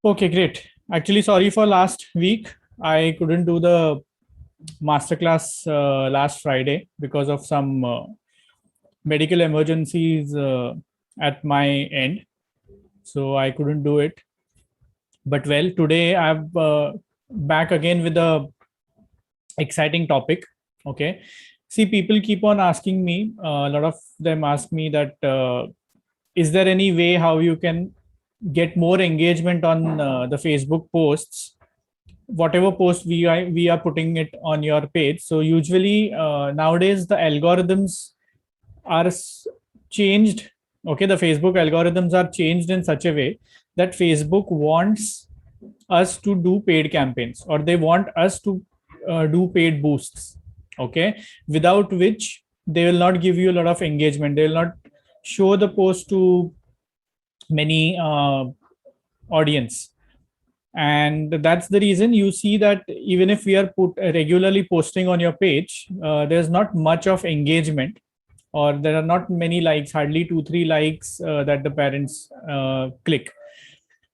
Okay, great. Actually, sorry for last week. I couldn't do the masterclass last Friday because of some medical emergencies at my end. So I couldn't do it. But well, today I'm back again with a exciting topic. Okay. See, people keep on asking me, a lot of them ask me that is there any way how you can get more engagement on the Facebook posts, whatever post we are putting it on your page. So usually nowadays the algorithms are changed. Okay, the Facebook algorithms are changed in such a way that Facebook wants us to do paid campaigns, or they want us to do paid boosts. Okay, without which they will not give you a lot of engagement, they will not show the post to many audience. And that's the reason you see that even if we are regularly posting on your page, there's not much of engagement, or there are not many likes, hardly 2 3 likes that the parents click.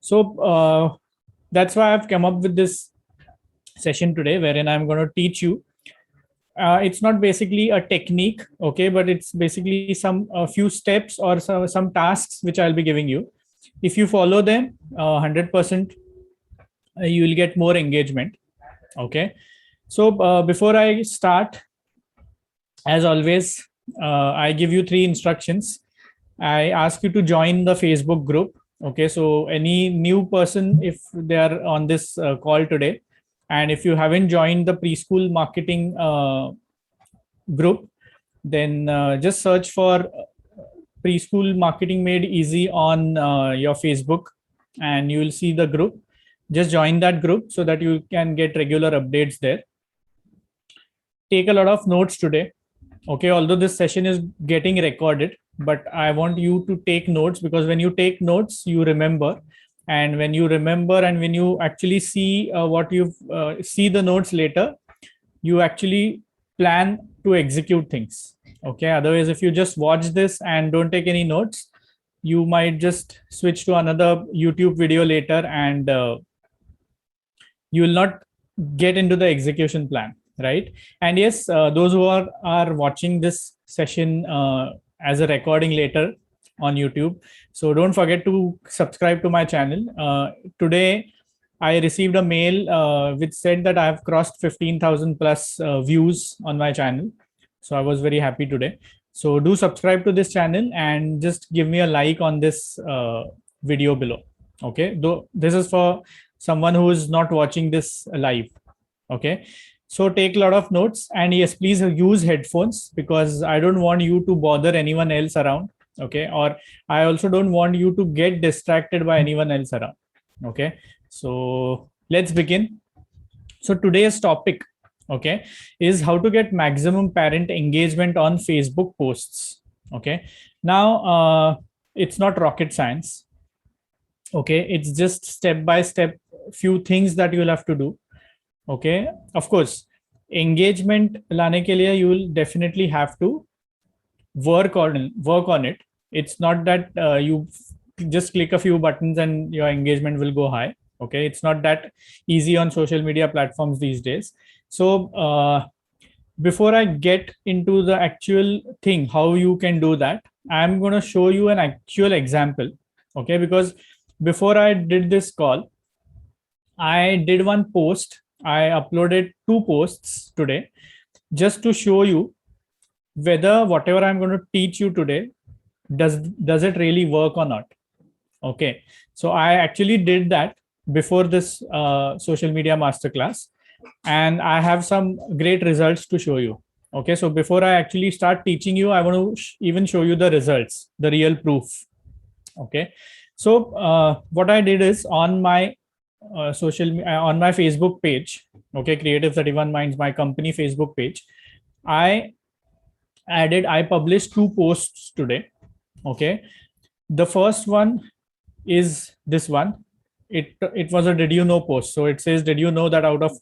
So that's why I've come up with this session today, wherein I'm going to teach you. It's not basically a technique, okay, but it's basically some a few steps or some tasks which I'll be giving you. If you follow them 100%, you will get more engagement. Okay, so before I start, as always, I give you three instructions. I ask you to join the Facebook group. Okay, so any new person, if they are on this call today, and if you haven't joined the preschool marketing group, then just search for preschool marketing made easy on your Facebook, and you will see the group. Just join that group so that you can get regular updates there. Take a lot of notes today. Okay, although this session is getting recorded, but I want you to take notes, because when you take notes you remember, and when you remember and when you actually see what you see the notes later, you actually plan to execute things. Okay, otherwise if you just watch this and don't take any notes, you might just switch to another YouTube video later, and you will not get into the execution plan, right? And yes, those who are watching this session as a recording later on YouTube, so don't forget to subscribe to my channel. Today I received a mail which said that I have crossed 15,000 plus views on my channel, so I was very happy today. So do subscribe to this channel and just give me a like on this video below. Okay, though this is for someone who is not watching this live. Okay, so take a lot of notes, and yes, please use headphones, because I don't want you to bother anyone else around. Okay, or I also don't want you to get distracted by anyone else around. Okay, so let's begin. So today's topic, okay, is how to get maximum parent engagement on Facebook posts. Okay, now it's not rocket science. Okay, it's just step by step few things that you'll have to do. Okay, of course, engagement lane ke liye you will definitely have to work on it. It's not that you just click a few buttons and your engagement will go high. Okay, it's not that easy on social media platforms these days. So before I get into the actual thing how you can do that, I'm going to show you an actual example. Okay, because before I did this call, I did one post. I uploaded two posts today just to show you whether whatever I'm going to teach you today, does it really work or not. Okay, so I actually did that before this social media masterclass, and I have some great results to show you. Okay, so before I actually start teaching you, I want to even show you the results, the real proof. Okay, so what I did is on my on my Facebook page, okay, Creative 31 Minds, my company Facebook page, I published two posts today. Okay, the first one is this one. It was a did you know post. So it says, did you know that out of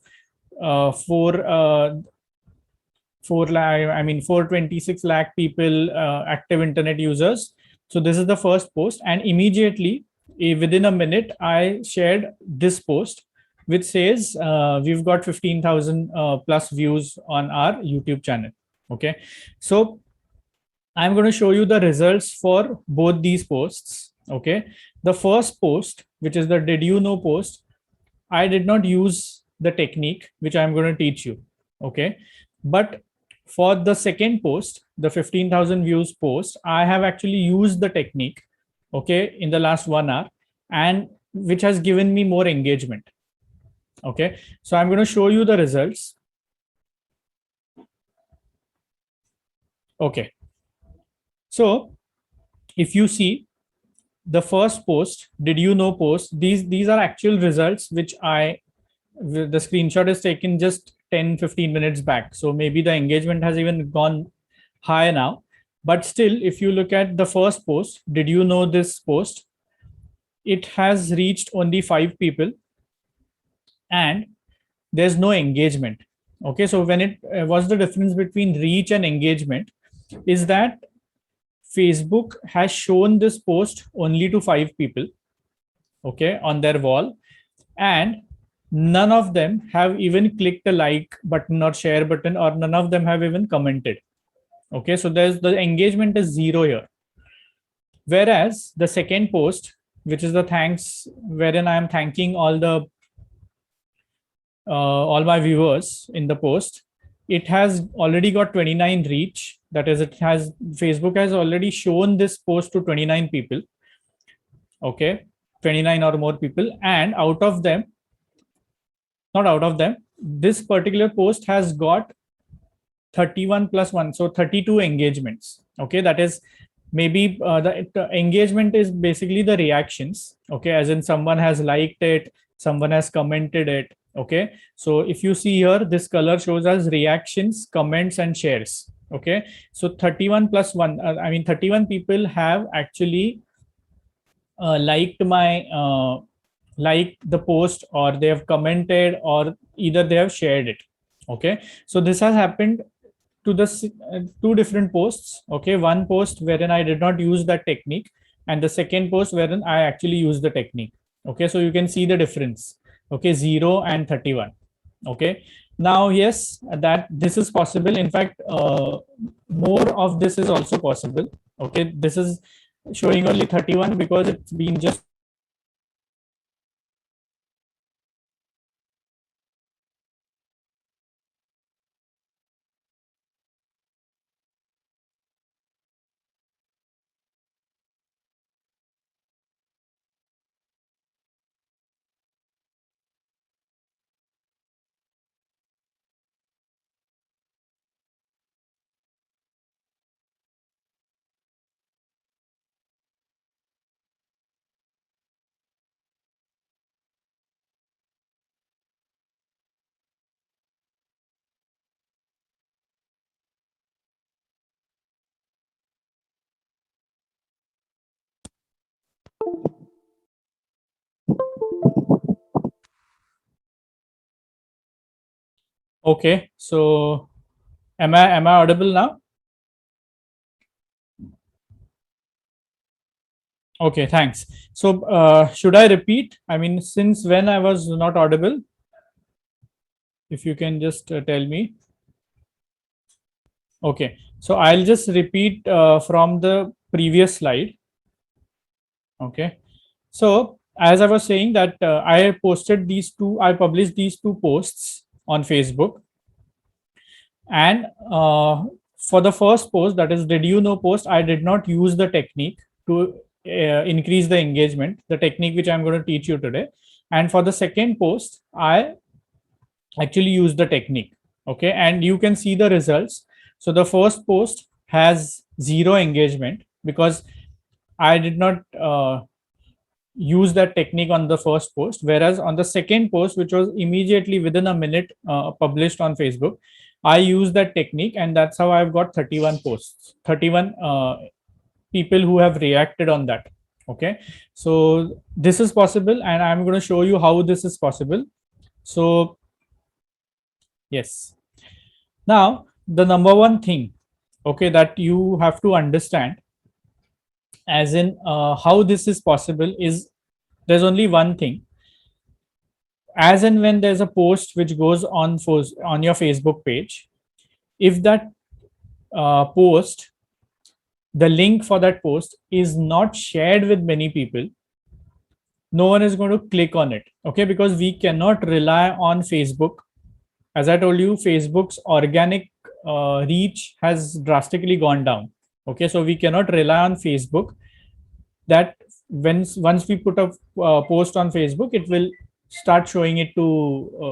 426 lakh people active internet users. So this is the first post, and immediately within a minute, I shared this post, which says we've got 15,000 plus views on our YouTube channel. Okay, so I'm going to show you the results for both these posts. Okay, the first post, which is the did you know post, I did not use the technique which I'm going to teach you. Okay, but for the second post, the 15,000 views post, I have actually used the technique, okay, in the last 1 hour, and which has given me more engagement. Okay, so I'm going to show you the results. Okay, so if you see the first post, did you know post, these are actual results which the screenshot is taken just 10-15 minutes back, so maybe the engagement has even gone high now. But still, if you look at the first post, did you know this post, it has reached only 5 people and there's no engagement. Okay, so when it what's the difference between reach and engagement is that Facebook has shown this post only to 5 people, okay, on their wall, and none of them have even clicked a like button or share button, or none of them have even commented. Okay, so there's the engagement is zero here. Whereas the second post, which is the thanks, wherein I am thanking all my viewers in the post, it has already got 29 reach. That is, it has Facebook has already shown this post to 29 people. Okay, 29 or more people, and out of them, not out of them, this particular post has got 31 plus 1, so 32 engagements. Okay, that is maybe the engagement is basically the reactions. Okay, as in someone has liked it, someone has commented it. Okay, so if you see here, this color shows us reactions, comments, and shares. Okay, so 31 plus 1, I mean 31 people have actually liked the post, or they have commented, or either they have shared it. Okay, so this has happened to the two different posts. Okay, one post wherein I did not use that technique, and the second post wherein I actually used the technique. Okay, so you can see the difference. Okay, 0 and 31. Okay, now yes, that this is possible. In fact, more of this is also possible. Okay, this is showing only 31 because it's been just okay. So am I audible now? Okay, thanks. So should I repeat? I mean, since when I was not audible? If you can just tell me. Okay, so I'll just repeat from the previous slide. Okay, so as I was saying that I published these two posts on Facebook, and for the first post, that is, did you know post, I did not use the technique to increase the engagement, the technique which I'm going to teach you today. And for the second post, I actually used the technique. Okay, and you can see the results. So the first post has zero engagement because I did not use that technique on the first post, whereas on the second post, which was immediately within a minute published on Facebook, I used that technique, and that's how I've got 31 posts, 31 people who have reacted on that. Okay, so this is possible, and I'm going to show you how this is possible. So yes, now the number one thing, okay, that you have to understand, as in how this is possible, is there's only one thing. As and when there's a post which goes on your Facebook page, if that post, the link for that post is not shared with many people, no one is going to click on it. Okay, because we cannot rely on Facebook. As I told you, Facebook's organic reach has drastically gone down. Okay, so we cannot rely on Facebook, that once we put a post on Facebook, it will start showing it to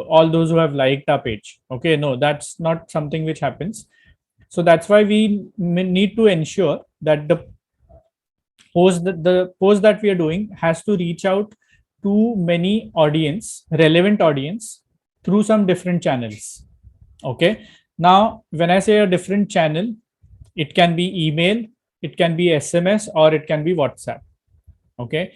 all those who have liked our page. Okay, no, that's not something which happens. So that's why we need to ensure that the post that we are doing has to reach out to many audience, relevant audience, through some different channels. Okay, now when I say a different channel, it can be email, it can be SMS, or it can be WhatsApp. Okay,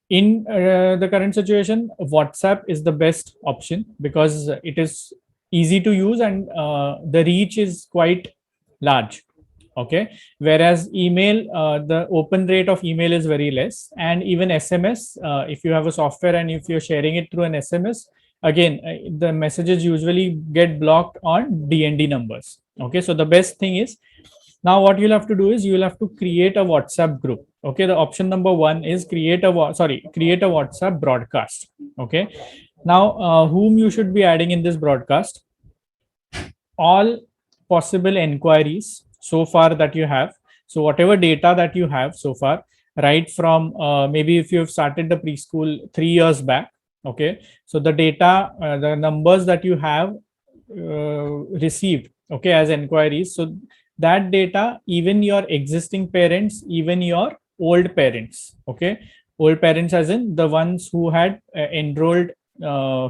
in the current situation, WhatsApp is the best option because it is easy to use and the reach is quite large. Okay, whereas email, the open rate of email is very less, and even SMS, if you have a software and if you're sharing it through an SMS, again, the messages usually get blocked on DND numbers. Okay, so the best thing is, now what you'll have to do is you'll have to create a WhatsApp group. Okay, the option number one is create a WhatsApp broadcast. Okay, now whom you should be adding in this broadcast? All possible inquiries so far that you have. So whatever data that you have so far, right from maybe if you have started the preschool 3 years back. Okay, so the data, the numbers that you have received, okay, as inquiries, so that data, even your existing parents, even your old parents, okay, old parents as in the ones who had enrolled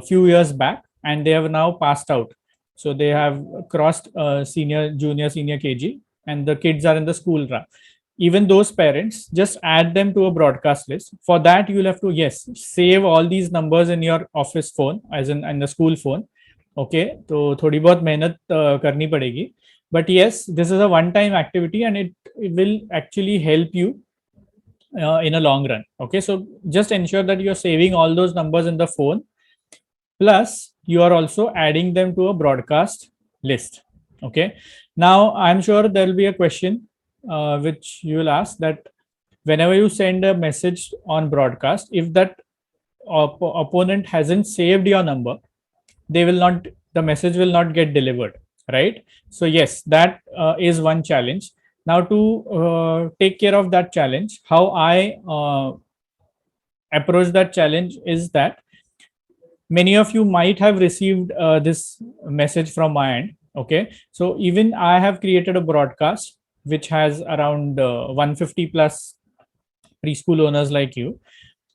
few years back and they have now passed out, so they have crossed senior, junior, senior KG, and the kids are in the school. Even those parents, just add them to a broadcast list. For that, you'll have to, yes, save all these numbers in your office phone, as in the school phone. Okay, तो थोड़ी बहुत मेहनत करनी पड़ेगी, but yes, this is a one time activity and it will actually help you in a long run. Okay, so just ensure that you're saving all those numbers in the phone, plus you are also adding them to a broadcast list. Okay, now I'm sure there will be a question which you will ask, that whenever you send a message on broadcast, if that opponent hasn't saved your number, they will not, the message will not get delivered, right? So yes, that is one challenge. Now to take care of that challenge, how I approach that challenge is that many of you might have received this message from my end. Okay, so even I have created a broadcast which has around 150 plus preschool owners like you.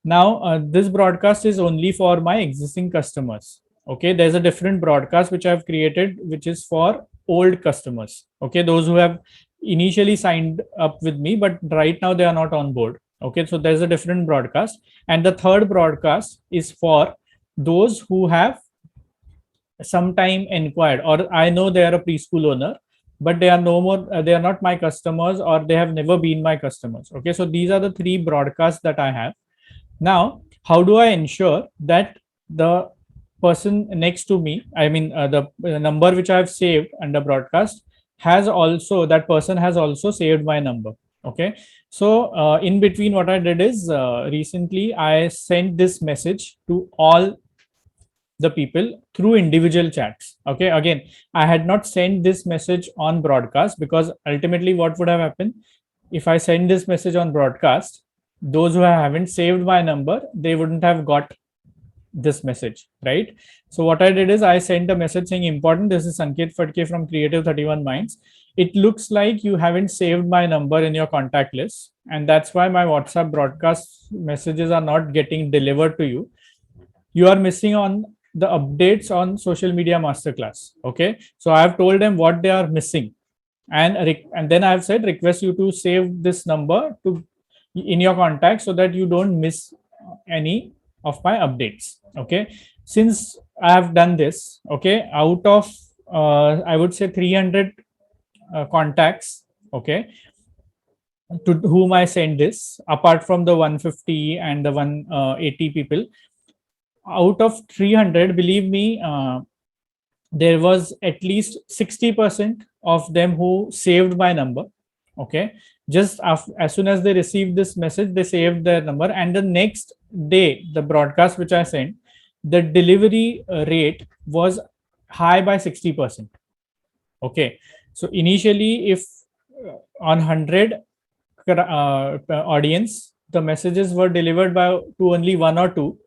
Now this broadcast is only for my existing customers. Okay, there's a different broadcast which I've created which is for old customers. Okay, those who have initially signed up with me but right now they are not on board. Okay, so there's a different broadcast, and the third broadcast is for those who have sometime inquired, or I know they are a preschool owner but they are no more, they are not my customers, or they have never been my customers. Okay, so these are the three broadcasts that I have. Now how do I ensure that the person next to me, I mean the number which I have saved under broadcast, has also, that person has also saved my number. Okay, so in between, what I did is recently I sent this message to all the people through individual chats. Okay, again, I had not sent this message on broadcast because ultimately what would have happened, if I send this message on broadcast, those who haven't saved my number, they wouldn't have got this message, right? So what I did is I sent a message saying, important, this is Sanket Fatke from Creative 31 Minds. It looks like you haven't saved my number in your contact list, and that's why my WhatsApp broadcast messages are not getting delivered to you. You are missing on the updates on social media masterclass. Okay, so I have told them what they are missing, and then I have said, request you to save this number to in your contact so that you don't miss any of my updates. Okay, since I have done this, okay, out of I would say 300 contacts, okay, to whom I send this, apart from the 150 and the 180 people, out of 300, believe me, there was at least 60% of them who saved my number. Okay, just as soon as they received this message, they saved their number, and the next day, the broadcast which I sent, the delivery rate was high by 60%. Okay, so initially, if on 100 audience, the messages were delivered by to only one or two.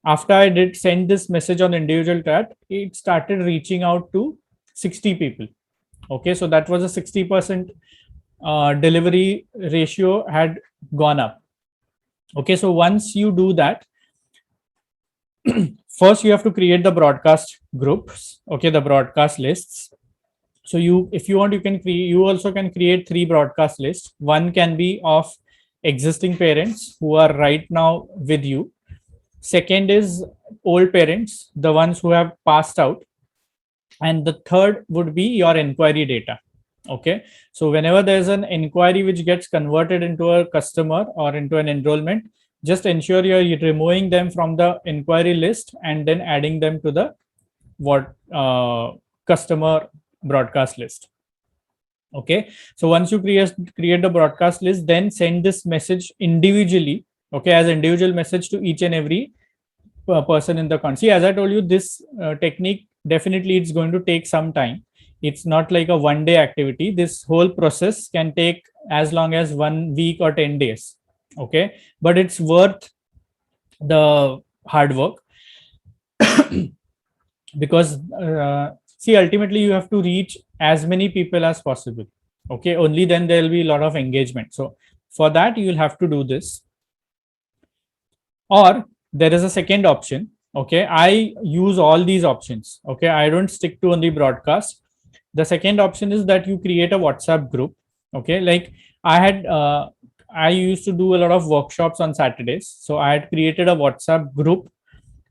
After I did send this message on individual chat, it started reaching out to 60 people. Okay, so that was a 60% delivery ratio had gone up. Okay, so once you do that, first you have to create the broadcast groups. Okay, the broadcast lists. So you, if you want, you can create, you also can create 3 broadcast lists. One can be of existing parents who are right now with you. Second is old parents, the ones who have passed out. And the third would be your inquiry data. Okay, so whenever there's an inquiry which gets converted into a customer or into an enrollment, just ensure you're removing them from the inquiry list and then adding them to the customer broadcast list. Okay, so once you create the broadcast list, then send this message individually, okay, as individual message to each and every person in the country. As I told you, this technique, definitely it's going to take some time. It's not like a one day activity. This whole process can take as long as 1 week or 10 days. Okay, but it's worth the hard work. Because see, ultimately you have to reach as many people as possible. Okay, only then there will be a lot of engagement. So for that, you will have to do this. Or there is a second option. Okay, I use all these options. Okay, I don't stick to only broadcast. The second option is that you create a WhatsApp group. Okay, like I used to do a lot of workshops on Saturdays, so I had created a WhatsApp group,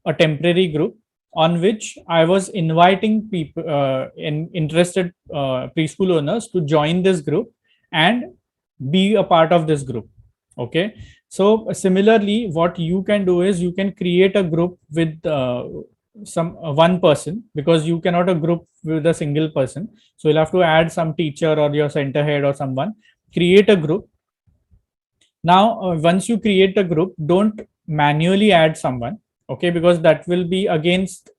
a temporary group, on which I was inviting people, interested preschool owners, to join this group and be a part of this group. Okay, so similarly, what you can do is you can create a group with some one person, because you cannot a group with a single person. So you'll have to add some teacher or your center head or someone. Create a group. Now, once you create a group, don't manually add someone. Okay, because that will be against,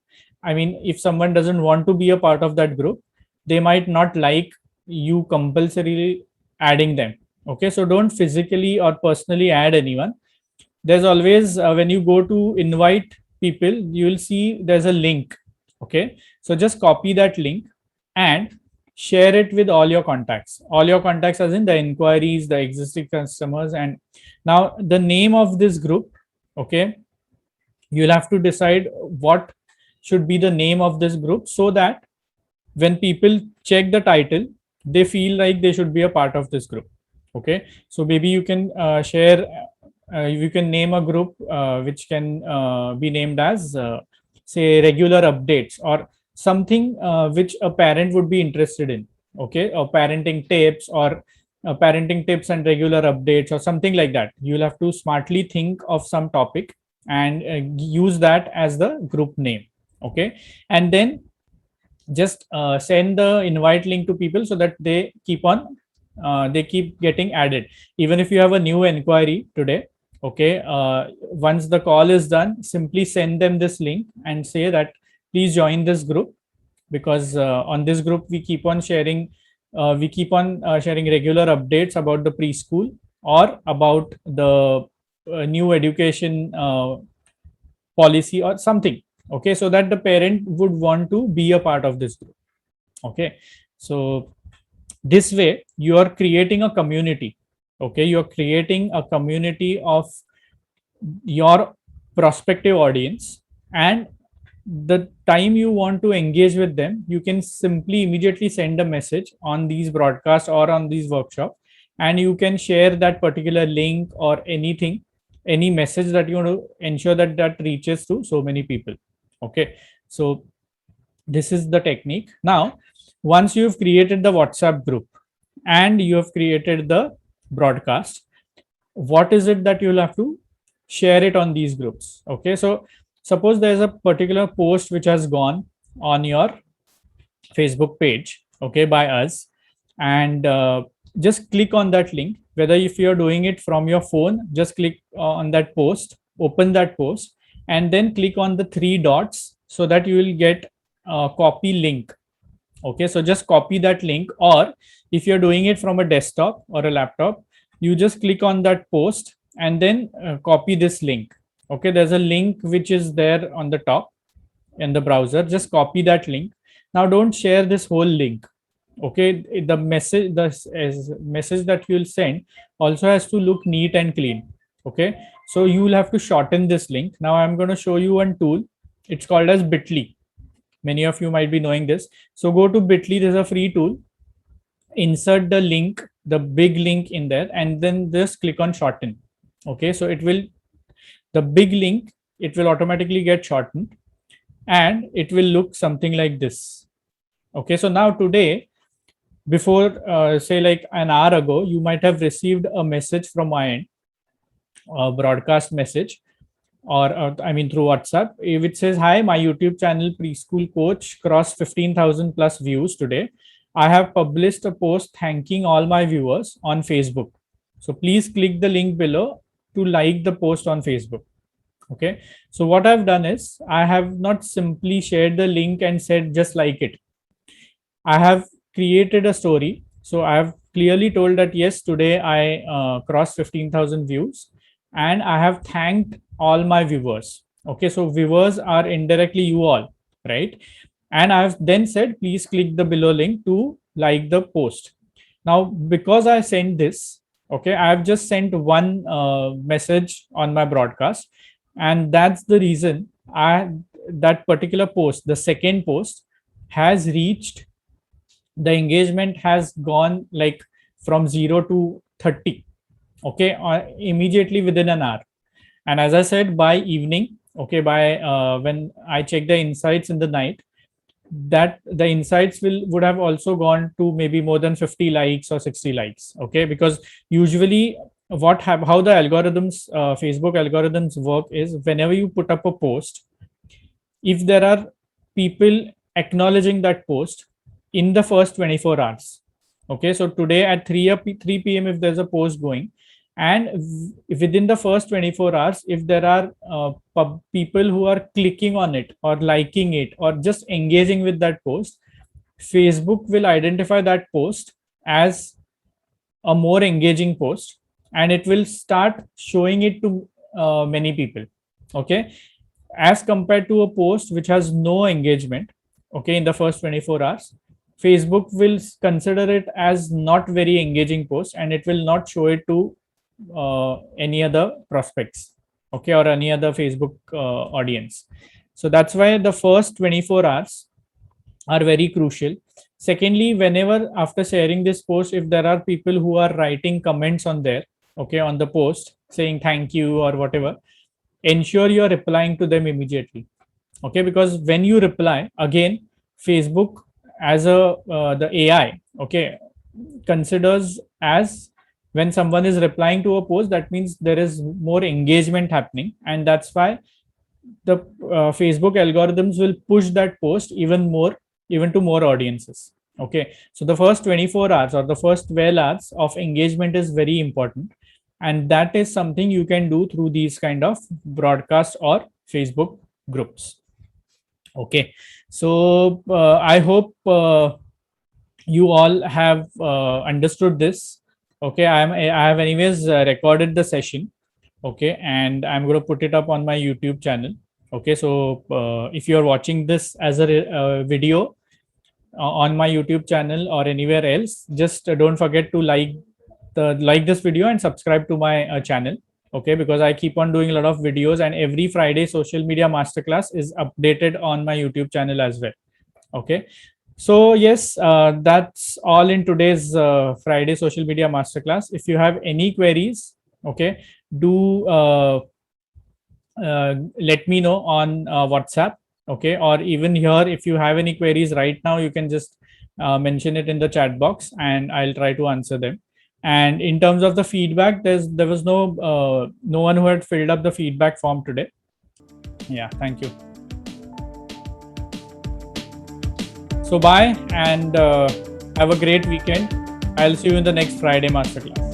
I mean, if someone doesn't want to be a part of that group, they might not like you compulsorily adding them. Okay, so don't physically or personally add anyone. There's always, when you go to invite people, you will see there's a link. Okay, so just copy that link and share it with all your contacts, as in the inquiries, the existing customers. And now the name of this group, okay, you'll have to decide what should be the name of this group, so that when people check the title, they feel like they should be a part of this group. Okay, so maybe you can share, you can name a group which can be named as say regular updates, or something which a parent would be interested in. Okay, or parenting tips, or parenting tips and regular updates, or something like that. You'll have to smartly think of some topic and use that as the group name. Okay, and then just send the invite link to people, so that they keep on they keep getting added. Even if you have a new inquiry today, okay, once the call is done, simply send them this link and say that please join this group, because on this group we keep on sharing sharing regular updates about the preschool, or about the new education policy or something. Okay, so that the parent would want to be a part of this group. Okay, so this way you are creating a community. Okay, you're creating a community of your prospective audience, and the time you want to engage with them, you can simply immediately send a message on these broadcasts or on these workshops, and you can share that particular link or anything, any message that you want to ensure that that reaches to so many people. Okay, so this is the technique. Now, once you've created the WhatsApp group and you have created the broadcast, what is it that you'll have to share it on these groups? Okay, so suppose there's a particular post which has gone on your Facebook page, okay, by us, and just click on that link. Whether if you're doing it from your phone, just click on that post, open that post, and then click on the three dots so that you will get a copy link. Okay, so just copy that link, or if you're doing it from a desktop or a laptop, you just click on that post and then copy this link. Okay, there's a link which is there on the top in the browser. Just copy that link. Now don't share this whole link. Okay, the message that you'll send also has to look neat and clean. Okay, so you will have to shorten this link. Now I'm going to show you one tool. It's called as Bitly. Many of you might be knowing this. So go to Bitly. There's a free tool. Insert the link, the big link in there, and then just click on shorten. Okay, so it will, the big link, it will automatically get shortened and it will look something like this. Okay, so now today, before say like an hour ago, you might have received a message from my end, a broadcast message, or I mean through WhatsApp, which says, "Hi, my YouTube channel Preschool Coach crossed 15,000 plus views today. I have published a post thanking all my viewers on Facebook. So please click the link below to like the post on Facebook." Okay, so what I've done is I have not simply shared the link and said just like it. I have created a story. So I have clearly told that yes, today I crossed 15,000 views, and I have thanked all my viewers. Okay, so viewers are indirectly you all, right? And I've then said, please click the below link to like the post. Now, because I sent this, okay, I've just sent one message on my broadcast, and that's the reason that particular post, the second post, has reached, the engagement has gone like from 0 to 30. Okay, immediately within an hour. And as I said, by evening, okay, by when I check the insights in the night, that the insights would have also gone to maybe more than 50 likes or 60 likes. Okay, because usually how the algorithms, Facebook algorithms work is, whenever you put up a post, if there are people acknowledging that post in the first 24 hours, okay, so today at 3 p.m. if there's a post going, and within the first 24 hours, if there are people who are clicking on it or liking it or just engaging with that post, Facebook will identify that post as a more engaging post, and it will start showing it to many people. Okay, as compared to a post which has no engagement, okay, in the first 24 hours, Facebook will consider it as not very engaging post, and it will not show it to any other prospects, okay, or any other Facebook audience. So that's why the first 24 hours are very crucial. Secondly, whenever after sharing this post, if there are people who are writing comments on there, okay, on the post saying thank you or whatever, ensure you are replying to them immediately. Okay, because when you reply, again, Facebook as the AI, okay, considers as when someone is replying to a post, that means there is more engagement happening, and that's why the Facebook algorithms will push that post even to more audiences. Okay, so the first 24 hours or the first 12 hours of engagement is very important, and that is something you can do through these kind of broadcast or Facebook groups. Okay, so I hope you all have understood this. Okay, I have anyways recorded the session. Okay, and I'm going to put it up on my YouTube channel. Okay, so if you're watching this as a video on my YouTube channel or anywhere else, just don't forget to like this video and subscribe to my channel. Okay, because I keep on doing a lot of videos, and every Friday social media masterclass is updated on my YouTube channel as well. Okay, so yes, that's all in today's Friday social media masterclass. If you have any queries, okay, do let me know on WhatsApp. Okay, or even here, if you have any queries right now, you can just mention it in the chat box and I'll try to answer them. And in terms of the feedback, there was no one who had filled up the feedback form today. Yeah, thank you. So bye, and have a great weekend. I'll see you in the next Friday masterclass.